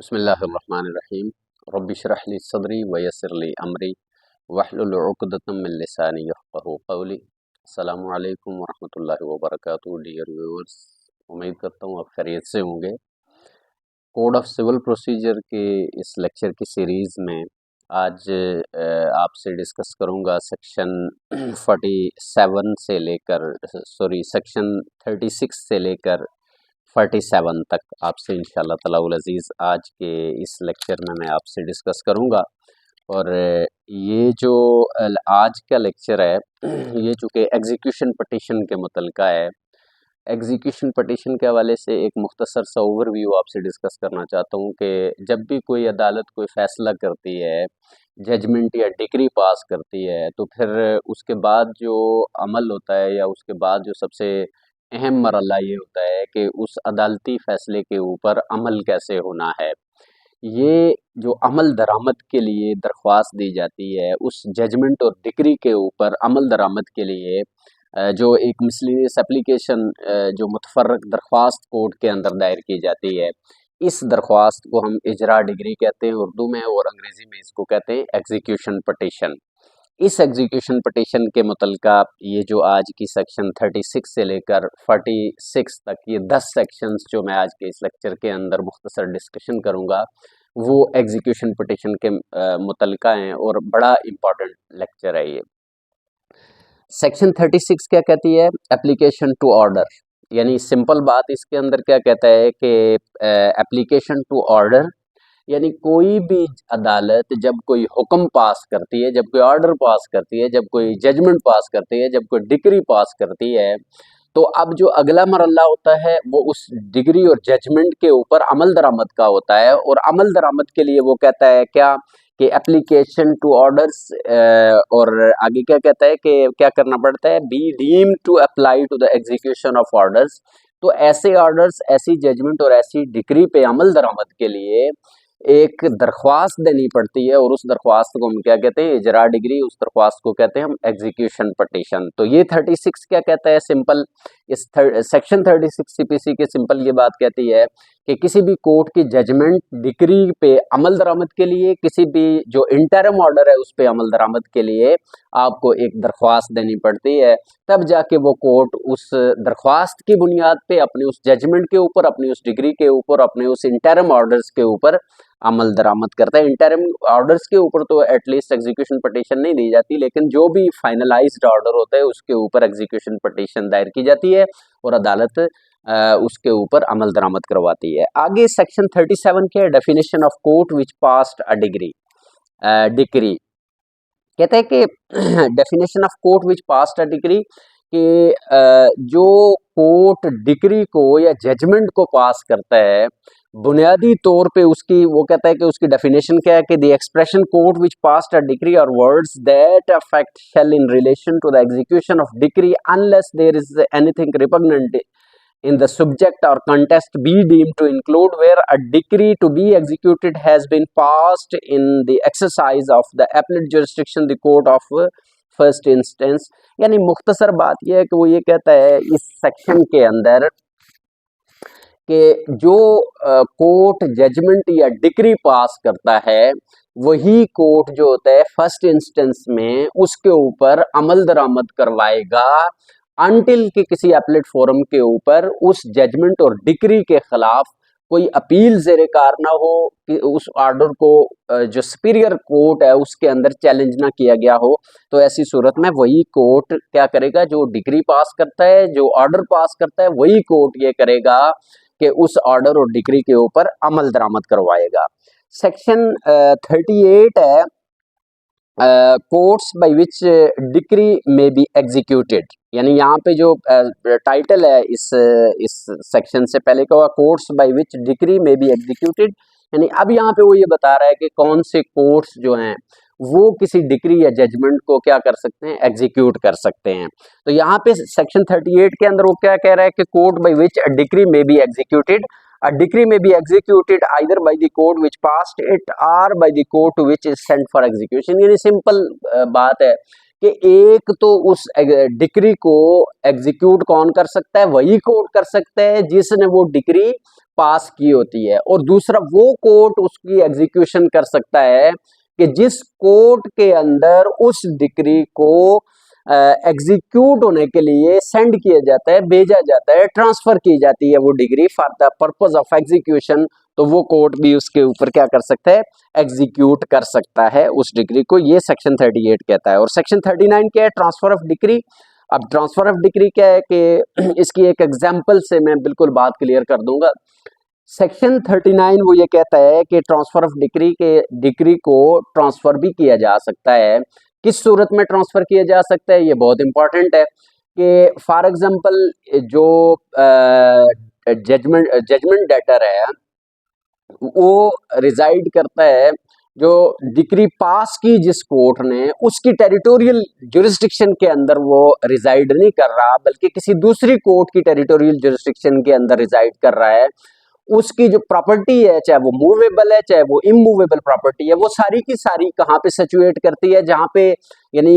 बिस्मिल्लाहिर्रहमानिर्रहीम रब्बि इश्रह ली सदरी व यस्सिर ली अमरी वहलुल उक़दतम मिन लिसानी यफ़क़हू क़ौली। अस्सलामु अलैकुम व रहमतुल्लाहि व बरकातुहू। डियर व्यूअर्स, उम्मीद करता हूँ आप खैरियत से होंगे। कोड ऑफ सिविल प्रोसीजर के इस लेक्चर की सीरीज़ में आज आपसे डिस्कस करूँगा सेक्शन 47 से लेकर सेक्शन 36 से लेकर 47 तक आपसे इंशाल्लाह तआला अज़ीज़ आज के इस लेक्चर में मैं आपसे डिस्कस करूँगा। और ये जो आज का लेक्चर है ये चूँकि एग्जीक्यूशन पटिशन के मुतल्लिक़ा है, एग्जीक्यूशन पटिशन के हवाले से एक मुख्तसर सा ओवरव्यू आपसे डिस्कस करना चाहता हूँ कि जब भी कोई अदालत कोई फ़ैसला करती है, जजमेंट या डिक्री पास करती है, तो फिर उसके बाद जो अमल होता है या उसके बाद जो सबसे अहम मरहला ये होता है कि उस अदालती फ़ैसले के ऊपर अमल कैसे होना है। ये जो अमल दरामद के लिए दरख्वास्त दी जाती है, उस जजमेंट और डिक्री के ऊपर अमल दरामद के लिए जो एक मिसलेनियस एप्लीकेशन जो मुतफर्रक दरख्वास्त कोर्ट के अंदर दायर की जाती है, इस दरख्वास्त को हम इजरा डिग्री कहते हैं उर्दू में, और अंग्रेज़ी में इसको कहते हैं एग्जीक्यूशन पटिशन। इस एग्जीक्यूशन पटिशन के मुतल्लिक़ा ये जो आज की सेक्शन 36 से लेकर 46 तक ये 10 सेक्शंस जो मैं आज के इस लेक्चर के अंदर मुख्तसर डिस्कशन करूँगा, वो एग्जीक्यूशन पटिशन के मुतल्लिक़ा हैं और बड़ा इम्पॉर्टेंट लेक्चर है ये। सेक्शन 36 क्या कहती है? एप्लीकेशन टू ऑर्डर, यानी सिंपल बात इसके अंदर क्या कहता है कि एप्लीकेशन टू ऑर्डर यानी कोई भी अदालत जब कोई हुक्म पास करती है, जब कोई ऑर्डर पास करती है, जब कोई जजमेंट पास करती है, जब कोई डिक्री पास करती है, तो अब जो अगला मरहला होता है वो उस डिग्री और जजमेंट के ऊपर अमल दरामद का होता है। और अमल दरामद के लिए वो कहता है क्या कि एप्लीकेशन टू ऑर्डर्स, और आगे क्या कहता है कि क्या करना पड़ता है, be deemed to apply to the execution of orders. तो ऐसे ऑर्डर्स, ऐसी जजमेंट और ऐसी डिक्री पे अमल दरामद के लिए एक दरख्वास्त देनी पड़ती है, और उस दरख्वास्त को हम क्या कहते हैं, इजरा डिग्री, उस दरख्वास्त को कहते हैं हम एग्जीक्यूशन पटिशन। तो ये 36 क्या कहता है, सिंपल इस सेक्शन 36 सीपीसी के सिंपल ये बात कहती है कि किसी भी कोर्ट की जजमेंट डिक्री पे अमल दरामद के लिए, किसी भी जो इंटरम ऑर्डर है उस पे अमल दरामद के लिए आपको एक दरख्वास्त देनी पड़ती है। तब जाके वो कोर्ट उस दरख्वास्त की बुनियाद पे अपने उस जजमेंट के ऊपर, अपनी उस डिग्री के ऊपर, अपने उस इंटरम ऑर्डर्स के ऊपर अमल दरामद करता है। इंटरम ऑर्डर्स के ऊपर तो एटलीस्ट एग्जीक्यूशन पटिशन नहीं दी जाती, लेकिन जो भी फाइनलाइज्ड ऑर्डर होता है उसके ऊपर एग्जीक्यूशन पटिशन दायर की जाती है और अदालत उसके ऊपर अमल दरामद करवाती है। आगे सेक्शन 37 के definition of court which passed a decree कहते हैं कि definition of court which passed a decree कि जो कोर्ट डिक्री को या जजमेंट को पास करता है, बुनियादी तौर पे उसकी वो कहता है कि उसकी डेफिनेशन क्या है कि the expression court which passed a decree or words that affect shall in relation to the execution of decree unless there is anything repugnant in the subject or contest be deemed to include where a decree to be executed has been passed in the exercise of the appellate jurisdiction the court of first instance। यानी मुख्तसर बात यह है कि वो ये कहता है इस सेक्शन के अंदर कि जो कोर्ट जजमेंट या डिक्री पास करता है वही कोर्ट जो होता है फर्स्ट इंस्टेंस में उसके ऊपर अमल दरामद करवाएगा अनटिल कि किसी एपलेट फोरम के ऊपर उस जजमेंट और डिक्री के खिलाफ कोई अपील ज़ेरे कार ना हो, कि उस ऑर्डर को जो सुपीरियर कोर्ट है उसके अंदर चैलेंज ना किया गया हो। तो ऐसी सूरत में वही कोर्ट क्या करेगा, जो डिक्री पास करता है, जो ऑर्डर पास करता है, वही कोर्ट ये करेगा कि उस ऑर्डर और डिक्री के ऊपर अमल दरामद करवाएगा। सेक्शन 38 है कोर्ट्स बाय विच डिक्री में बी एग्जीक्यूटेड, यानी यहाँ पे जो टाइटल है इस सेक्शन से पहले का हुआ कोर्ट्स बाय विच डिक्री में बी एग्जीक्यूटेड, यानी अब यहाँ पे वो ये बता रहा है कि कौन से कोर्ट्स जो हैं वो किसी डिक्री या जजमेंट को क्या कर सकते हैं, एग्जीक्यूट कर सकते हैं। तो यहाँ पे सेक्शन 38 के अंदर वो क्या कह रहा है कि कोर्ट बाय विच डिक्री में be executed, a decree may be executed either by the court which passed it or by the court which is sent for execution। यानी सिंपल बात है कि एक तो उस डिक्री को एग्जीक्यूट कौन कर सकता है, वही कोर्ट कर सकता है जिसने वो डिक्री पास की होती है, और दूसरा वो कोर्ट उसकी एग्जीक्यूशन कर सकता है कि जिस कोर्ट के अंदर उस डिक्री को एग्जीक्यूट होने के लिए सेंड किया जाता है, भेजा जाता है, ट्रांसफर की जाती है वो degree for the purpose of execution, तो वो कोर्ट भी उसके ऊपर क्या कर सकता है, एग्जीक्यूट कर सकता है उस डिग्री को। ये सेक्शन 38 कहता है। और सेक्शन 39 क्या है, ट्रांसफर ऑफ डिग्री। अब ट्रांसफर ऑफ डिग्री क्या है कि इसकी एक एग्जांपल से मैं बिल्कुल बात क्लियर कर दूंगा। सेक्शन 39 वो ये कहता है कि ट्रांसफर ऑफ डिग्री को ट्रांसफर भी किया जा सकता है। किस सूरत में ट्रांसफर किया जा सकता है, ये बहुत इंपॉर्टेंट है कि फॉर एग्जांपल जो जजमेंट डेटर है वो रिजाइड करता है, जो डिग्री पास की जिस कोर्ट ने, उसकी टेरिटोरियल जुरिस्डिक्शन के अंदर वो रिजाइड नहीं कर रहा, बल्कि किसी दूसरी कोर्ट की टेरिटोरियल जुरिस्डिक्शन के अंदर रिजाइड कर रहा है। उसकी जो प्रॉपर्टी है, चाहे वो मूवेबल है चाहे वो इमूवेबल प्रॉपर्टी है, वो सारी की सारी कहाँ पे सिचुएट करती है, जहाँ पे यानी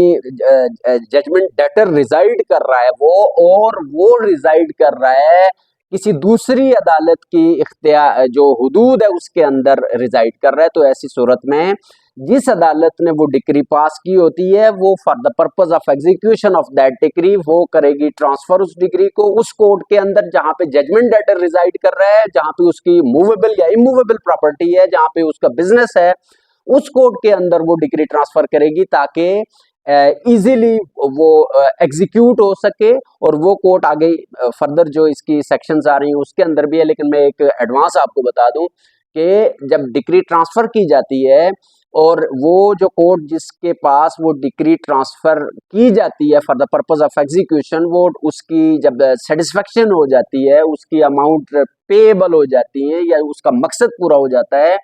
जजमेंट डेटर रिजाइड कर रहा है वो, और वो रिजाइड कर रहा है किसी दूसरी अदालत की इख्तियार जो हुदूद है उसके अंदर रिजाइड कर रहा है। तो ऐसी सूरत में जिस अदालत ने वो डिक्री पास की होती है, वो for the purpose of execution of that decree वो करेगी ट्रांसफर उस डिग्री को उस कोर्ट के अंदर जहां पे जजमेंट डेटर रिजाइड कर रहा है, जहां पे उसकी मूवेबल या इमूवेबल प्रॉपर्टी है, जहां पे उसका बिजनेस है, उस कोर्ट के अंदर वो डिग्री ट्रांसफर करेगी ताकि इजीली वो एग्जीक्यूट हो सके। और वो कोर्ट आगे फर्दर जो इसकी सेक्शंस आ रही हैं उसके अंदर भी है, लेकिन मैं एक एडवांस आपको बता दूं कि जब डिक्री ट्रांसफर की जाती है और वो जो कोर्ट जिसके पास वो डिक्री ट्रांसफर की जाती है for the purpose of execution, वो उसकी जब सेटिस्फेक्शन हो जाती है, उसकी अमाउंट पेएबल हो जाती है या उसका मकसद पूरा हो जाता है,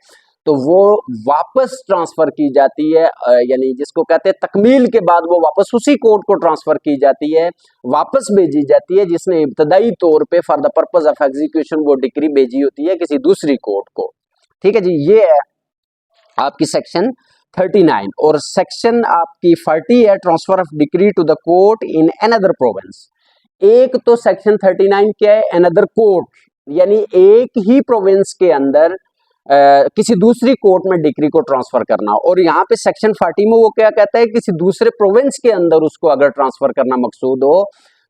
तो वो वापस ट्रांसफर की जाती है, यानी जिसको कहते हैं तकमील के बाद वो वापस उसी कोर्ट को ट्रांसफर की जाती है, वापस भेजी जाती है जिसने इब्तदाई तौर पे for the purpose of execution वो डिक्री भेजी होती है किसी दूसरी कोर्ट को। ठीक है जी, ये है आपकी सेक्शन 39। और सेक्शन आपकी 40 है transfer of decree to the court in another province. एक तो सेक्शन 39 क्या है, अनदर कोर्ट, यानी एक ही प्रोविंस के अंदर किसी दूसरी कोर्ट में डिक्री को ट्रांसफर करना। और यहाँ पे सेक्शन 40 में वो क्या कहता है, किसी दूसरे प्रोविंस के अंदर उसको अगर ट्रांसफर करना मकसूद हो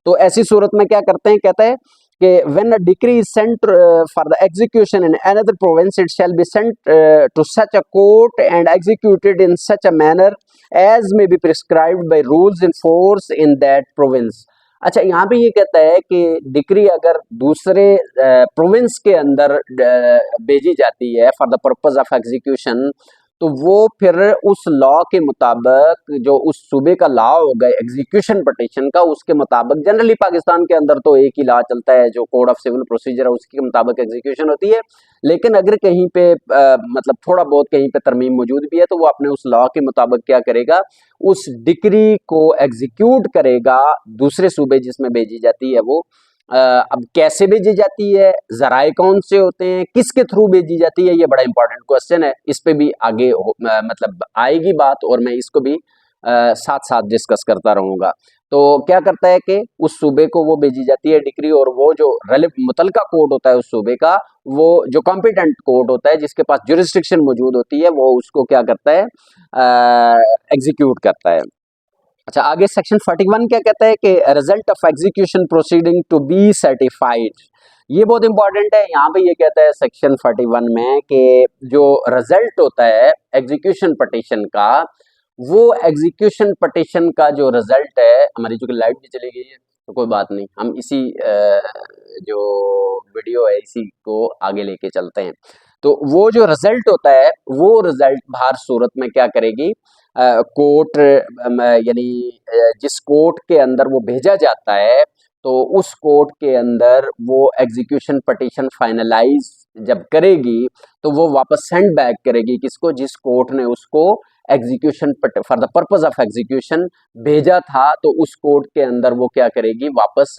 तो ऐसी सूरत में क्या करते हैं, कहता है कि when a decree is sent for the execution in another province, it shall be sent to such a court and executed in such a manner as may be prescribed by rules in force in that province। अच्छा, यहाँ पे ये कहता है कि decree अगर दूसरे province के अंदर भेजी जाती है for the purpose of execution, तो वो फिर उस लॉ के मुताबिक, जो उस सूबे का लॉ होगा एग्जीक्यूशन पटिशन का, उसके मुताबिक, जनरली पाकिस्तान के अंदर तो एक ही लॉ चलता है जो कोड ऑफ सिविल प्रोसीजर है, उसके मुताबिक एग्जीक्यूशन होती है। लेकिन अगर कहीं पे मतलब थोड़ा बहुत कहीं पे तरमीम मौजूद भी है, तो वो अपने उस लॉ के मुताबिक क्या करेगा, उस डिक्री को एग्जीक्यूट करेगा दूसरे सूबे जिसमें भेजी जाती है वो। अब कैसे भेजी जाती है, जराए कौन से होते हैं, किसके थ्रू भेजी जाती है, ये बड़ा इंपॉर्टेंट क्वेश्चन है। इस पे भी आगे मतलब आएगी बात, और मैं इसको भी साथ साथ डिस्कस करता रहूंगा। तो क्या करता है कि उस सूबे को वो भेजी जाती है डिक्री, और वो जो मुतलका कोर्ट होता है उस सूबे का, वो जो कॉम्पिटेंट कोर्ट होता है जिसके पास जुरिस्डिक्शन मौजूद होती है, वो उसको क्या करता है, एग्जीक्यूट करता है। अच्छा, आगे सेक्शन 41 क्या कहता है कि result of execution proceeding to be certified. ये बहुत इंपॉर्टेंट है। यहाँ पे ये कहता है सेक्शन 41 में कि जो रिजल्ट होता है एग्जीक्यूशन पटिशन का, वो एग्जीक्यूशन पटिशन का जो रिजल्ट है, हमारी चूंकि लाइट भी चली गई है तो कोई बात नहीं, हम इसी जो वीडियो है इसी को आगे लेके चलते हैं। तो वो जो रिजल्ट होता है, वो रिजल्ट बाहर सूरत में क्या करेगी, कोर्ट, यानी जिस कोर्ट के अंदर वो भेजा जाता है, तो उस कोर्ट के अंदर वो एग्जीक्यूशन पटिशन फाइनलाइज जब करेगी, तो वो वापस सेंड बैक करेगी किसको, जिस कोर्ट ने उसको execution for the purpose of execution भेजा था, तो उस कोर्ट के अंदर वो क्या करेगी, वापस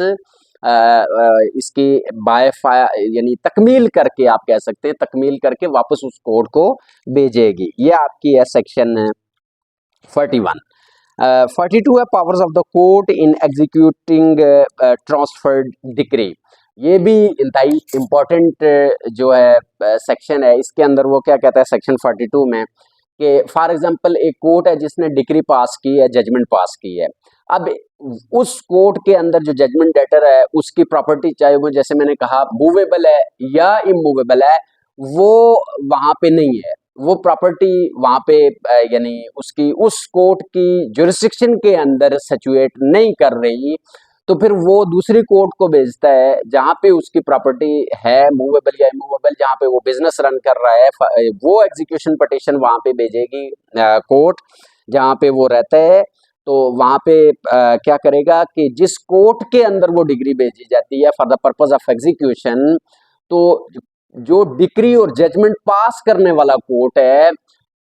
इसकी यानी तकमील करके, आप कह सकते हैं तकमील करके वापस उस कोर्ट को भेजेगी। ये आपकी है सेक्शन 41। 42 है powers of the court in executing transferred decree. ये भी इंतहाई इम्पोर्टेंट जो है सेक्शन है। इसके अंदर वो क्या कहता है सेक्शन 42 में कि फॉर एग्जांपल एक कोर्ट है जिसने डिक्री पास की है, जजमेंट पास की है। अब उस कोर्ट के अंदर जो जजमेंट डेटर है उसकी प्रॉपर्टी, चाहे वो जैसे मैंने कहा मूवेबल है या इमूवेबल है, वो वहां पे नहीं है, वो प्रॉपर्टी वहां पे यानी उसकी उस कोर्ट की जुरिस्डिक्शन के अंदर सिचुएट नहीं कर रही, तो फिर वो दूसरी कोर्ट को भेजता है जहां पे उसकी प्रॉपर्टी है मूवेबल या इमूवेबल, जहां पे वो बिजनेस रन कर रहा है, वो एग्जीक्यूशन पिटीशन वहां पे भेजेगी कोर्ट जहां पे वो रहता है। तो वहां पे क्या करेगा कि जिस कोर्ट के अंदर वो डिग्री भेजी जाती है for the purpose of execution, तो जो डिक्री और जजमेंट पास करने वाला कोर्ट है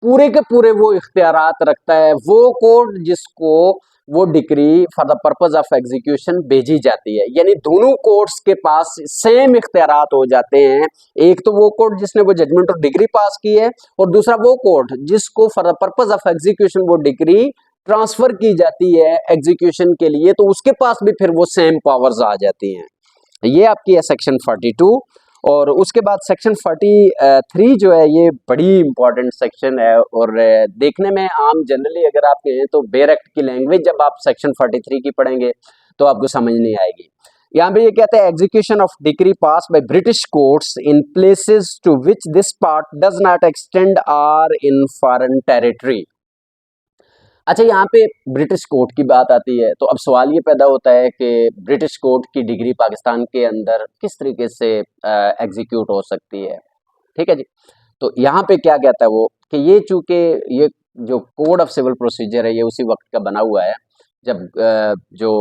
पूरे के पूरे वो इख्तियारात रखता है, वो कोर्ट जिसको वो decree for the purpose of execution भेजी जाती है। यानी दोनों कोर्ट्स के पास सेम इख्तियारात हो जाते हैं। एक तो वो कोर्ट जिसने वो जजमेंट और डिग्री पास की है, और दूसरा वो कोर्ट जिसको for the purpose of execution वो डिग्री ट्रांसफर की जाती है एग्जीक्यूशन के लिए, तो उसके पास भी फिर वो सेम पावर्स आ जाती हैं। ये आपकी है सेक्शन 42। और उसके बाद सेक्शन 43 जो है ये बड़ी इंपॉर्टेंट सेक्शन है, और देखने में आम जनरली अगर आप कहें तो बेयर एक्ट की लैंग्वेज जब आप सेक्शन 43 की पढ़ेंगे तो आपको समझ नहीं आएगी। यहाँ पे ये कहते हैं execution of decree pass by British courts in places to which this part does not extend or in foreign territory. अच्छा, यहाँ पे ब्रिटिश कोर्ट की बात आती है तो अब सवाल ये पैदा होता है कि ब्रिटिश कोर्ट की डिग्री पाकिस्तान के अंदर किस तरीके से एग्जीक्यूट हो सकती है। ठीक है जी। तो यहाँ पे क्या कहता है वो कि ये चूंकि ये जो कोड ऑफ सिविल प्रोसीजर है ये उसी वक्त का बना हुआ है जब जो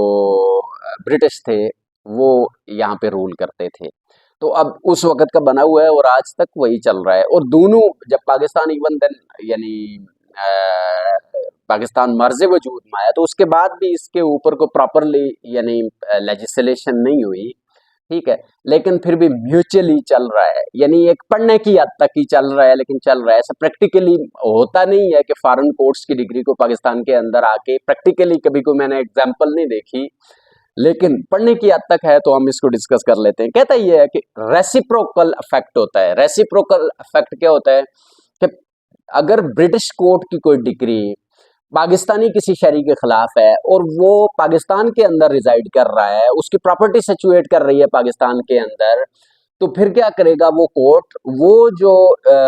ब्रिटिश थे वो यहाँ पे रूल करते थे, तो अब उस वक्त का बना हुआ है और आज तक वही चल रहा है। और दोनों जब पाकिस्तान इवन देन यानी पाकिस्तान मर्ज वजूद में आया तो उसके बाद भी इसके ऊपर को प्रॉपरली यानी लेजिस्लेशन नहीं हुई, ठीक है, लेकिन फिर भी म्यूचुअली चल रहा है, यानी एक पढ़ने की हद तक ही चल रहा है लेकिन चल रहा है। ऐसा प्रैक्टिकली होता नहीं है कि फॉरेन कोर्ट्स की डिग्री को पाकिस्तान के अंदर आके प्रैक्टिकली कभी कोई मैंने एग्जाम्पल नहीं देखी, लेकिन पढ़ने की हद तक है तो हम इसको डिस्कस कर लेते हैं। कहता ये है कि रेसिप्रोकल इफेक्ट होता है। रेसिप्रोकल इफेक्ट क्या होता है कि अगर ब्रिटिश कोर्ट की कोई डिग्री पाकिस्तानी किसी शहरी के खिलाफ है और वो पाकिस्तान के अंदर रिजाइड कर रहा है, उसकी प्रॉपर्टी सिचुएट कर रही है पाकिस्तान के अंदर, तो फिर क्या करेगा वो कोर्ट, वो जो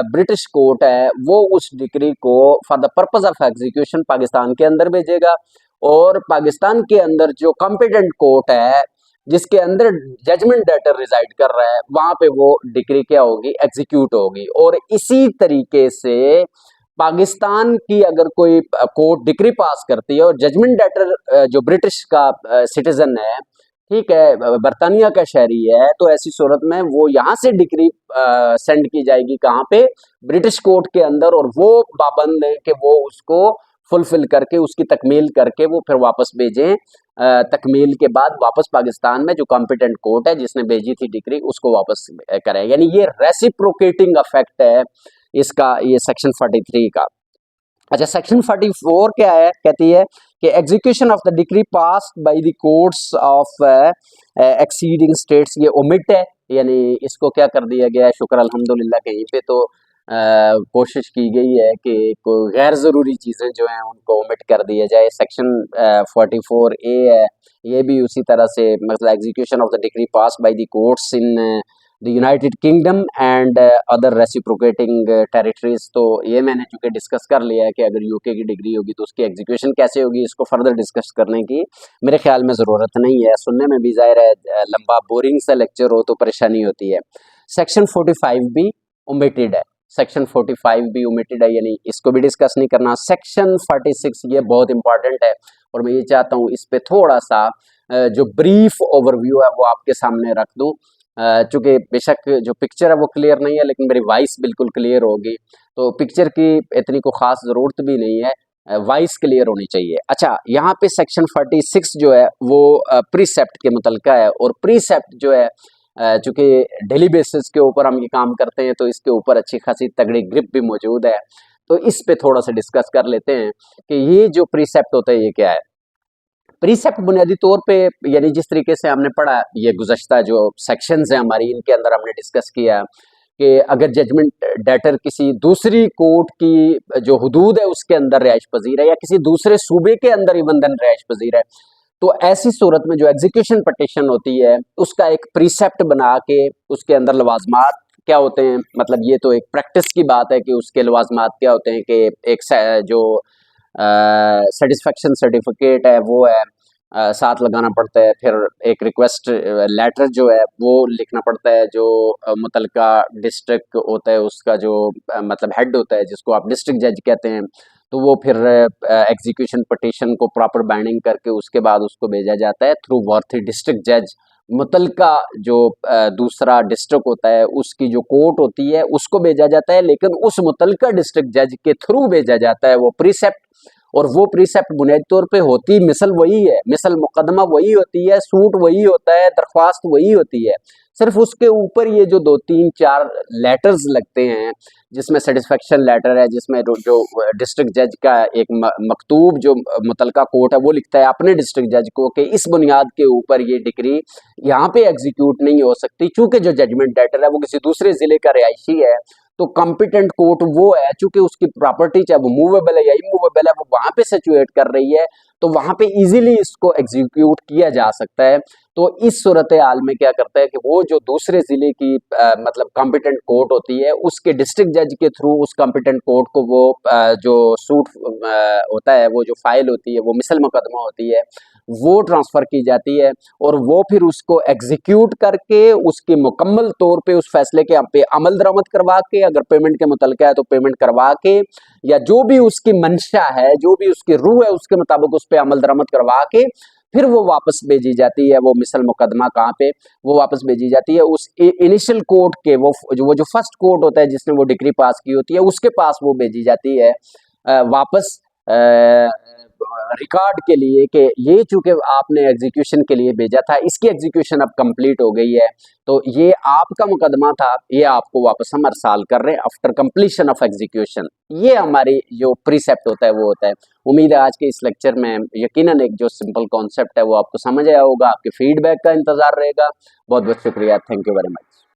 ब्रिटिश कोर्ट है वो उस डिग्री को for the purpose of execution Pakistan के अंदर भेजेगा, और पाकिस्तान के अंदर जो कॉम्पिटेंट कोर्ट है जिसके अंदर जजमेंट डेटर रिजाइड कर रहा है वहां पे वो डिग्री क्या होगी, एग्जीक्यूट होगी। और इसी तरीके से पाकिस्तान की अगर कोई कोर्ट डिग्री पास करती है और जजमेंट डेटर जो ब्रिटिश का सिटीजन है, ठीक है, बरतानिया का शहरी है, तो ऐसी सूरत में वो यहाँ से डिग्री सेंड की जाएगी कहाँ पे, ब्रिटिश कोर्ट के अंदर, और वो पाबंद है कि वो उसको फुलफिल करके उसकी तकमील करके वो फिर वापस भेजें, तकमील के बाद वापस पाकिस्तान में जो कॉम्पिटेंट कोर्ट है जिसने भेजी थी डिग्री उसको वापस करें। यानी ये रेसिप्रोकेटिंग इफेक्ट है इसका, ये सेक्शन 43 का। अच्छा, सेक्शन 44 क्या है, कहती है कि execution of the decree passed by the courts of exceeding states, ये ओमिट है, यानी इसको क्या कर दिया गया है, शुक्र अल्हम्दुलिल्लाह कहीं पे तो कोशिश की गई है कि कोई गैर ज़रूरी चीज़ें जो हैं उनको ओमिट कर दिया जाए। सेक्शन 44A है, ये भी उसी तरह से, मतलब execution of the decree pass by the courts in the United kingdom and other reciprocating territories. तो ये मैंने चूंकि डिस्कस कर लिया है कि अगर यूके की डिग्री होगी तो उसकी एग्जीक्यूशन कैसे होगी, इसको फर्दर डिस्कस करने की मेरे ख्याल में ज़रूरत नहीं है, सुनने में भी ज़ाहिर है लंबा बोरिंग सा लेक्चर हो तो परेशानी होती है। सेक्शन 45 भी ओमिटेड है, सेक्शन 45 भी ओमिटेड है, यानी इसको भी डिस्कस नहीं करना। सेक्शन 46 ये बहुत इंपॉर्टेंट है और मैं ये चाहता हूँ इस पे थोड़ा सा जो ब्रीफ ओवरव्यू है वो आपके सामने रख दूँ, चूँकि बेशक जो पिक्चर है वो क्लियर नहीं है लेकिन मेरी वॉइस बिल्कुल क्लियर होगी, तो पिक्चर की इतनी को ख़ास ज़रूरत भी नहीं है, वॉइस क्लियर होनी चाहिए। अच्छा, यहाँ पे सेक्शन 46 जो है वो प्रीसेप्ट के मुतल्लिका है, और प्रीसेप्ट जो है चूँकि डेली बेसिस के ऊपर हम ये काम करते हैं तो इसके ऊपर अच्छी खासी तगड़ी ग्रिप भी मौजूद है। तो इस पे थोड़ा सा डिस्कस कर लेते हैं कि ये जो प्रीसेप्ट होता है ये क्या है। प्रीसेप्ट बुनियादी तौर पे यानी जिस तरीके से हमने पढ़ा, ये गुज़श्ता जो सेक्शंस हैं हमारी, इनके अंदर हमने डिस्कस किया कि अगर जजमेंट डेटर किसी दूसरी कोर्ट की जो हुदूद है उसके अंदर रिहाइश पजीर है या किसी दूसरे सूबे के अंदर इवन देन रिहाइश पजीर है, तो ऐसी सूरत में जो एग्जीक्यूशन पटिशन होती है उसका एक प्रीसेप्ट बना के उसके अंदर लवाजमात क्या होते हैं, मतलब ये तो एक प्रैक्टिस की बात है कि उसके लवाजमात क्या होते हैं कि एक जो सेटिस्फेक्शन सर्टिफिकेट है वो है, साथ लगाना पड़ता है, फिर एक रिक्वेस्ट लेटर जो है वो लिखना पड़ता है, जो मुतलका डिस्ट्रिक्ट होता है उसका जो मतलब हेड होता है जिसको आप डिस्ट्रिक्ट जज कहते हैं, तो वो फिर एग्जीक्यूशन पटिशन को प्रॉपर बाइंडिंग करके उसके बाद उसको भेजा जाता है थ्रू वर्थी डिस्ट्रिक्ट जज। मुतलका जो दूसरा डिस्ट्रिक्ट होता है उसकी जो कोर्ट होती है उसको भेजा जाता है, लेकिन उस मुतलका डिस्ट्रिक्ट जज के थ्रू भेजा जाता है वो प्रीसेप्ट। और वो प्रीसेप्ट बुनियादी तौर पे होती मिसल वही है, मिसल मुकदमा वही होती है, सूट वही होता है, दरख्वास्त वही होती है, सिर्फ उसके ऊपर ये जो 2 3 4 लेटर्स लगते हैं जिसमें सेटिस्फेक्शन लेटर है, जिसमें जो डिस्ट्रिक्ट जज का एक मकतूब जो मुतलका कोर्ट है वो लिखता है अपने डिस्ट्रिक्ट जज को कि इस बुनियाद के ऊपर ये डिक्री यहाँ पे एग्जीक्यूट नहीं हो सकती, चूंकि जो जजमेंट लेटर है वो किसी दूसरे जिले का रिहायशी है, तो कॉम्पिटेंट कोर्ट वो है, चूंकि उसकी प्रॉपर्टी चाहे वो मूवेबल है या इमूवेबल है वो वहां पे सिचुएट कर रही है, तो वहां पे इजीली इसको एग्जीक्यूट किया जा सकता है। तो इस सूरत हाल में क्या करता है कि वो जो दूसरे जिले की मतलब कॉम्पिटेंट कोर्ट होती है उसके डिस्ट्रिक्ट जज के थ्रू उस कॉम्पिटेंट कोर्ट को वो जो सूट होता है, वो जो फाइल होती है, वो मिसल मुकदमा होती है, वो ट्रांसफर की जाती है और वो फिर उसको एग्जीक्यूट करके उसकी मुकम्मल तौर पे उस फैसले के पे अमल दरामद करवा के, अगर पेमेंट के मुतलका है तो पेमेंट करवा के, या जो भी उसकी मंशा है, जो भी उसकी रूह है उसके मुताबिक उस पर अमल दरामद करवा के फिर वो वापस भेजी जाती है। वो मिसल मुकदमा कहाँ पे, वो वापस भेजी जाती है उस इनिशियल कोर्ट के, वो जो फर्स्ट कोर्ट होता है जिसने वो डिग्री पास की होती है उसके पास वो भेजी जाती है वापस रिकॉर्ड के लिए कि ये चूंकि आपने एग्जीक्यूशन के लिए भेजा था, इसकी एग्जीक्यूशन अब कंप्लीट हो गई है, तो ये आपका मुकदमा था, ये आपको वापस हम अरसाल कर रहे हैं आफ्टर कंप्लीशन ऑफ एग्जीक्यूशन। ये हमारी जो प्रीसेप्ट होता है वो होता है। उम्मीद है आज के इस लेक्चर में यकीनन एक जो सिंपल कॉन्सेप्ट है वो आपको समझ आया होगा। आपके फीडबैक का इंतजार रहेगा। बहुत बहुत शुक्रिया। Thank you very much.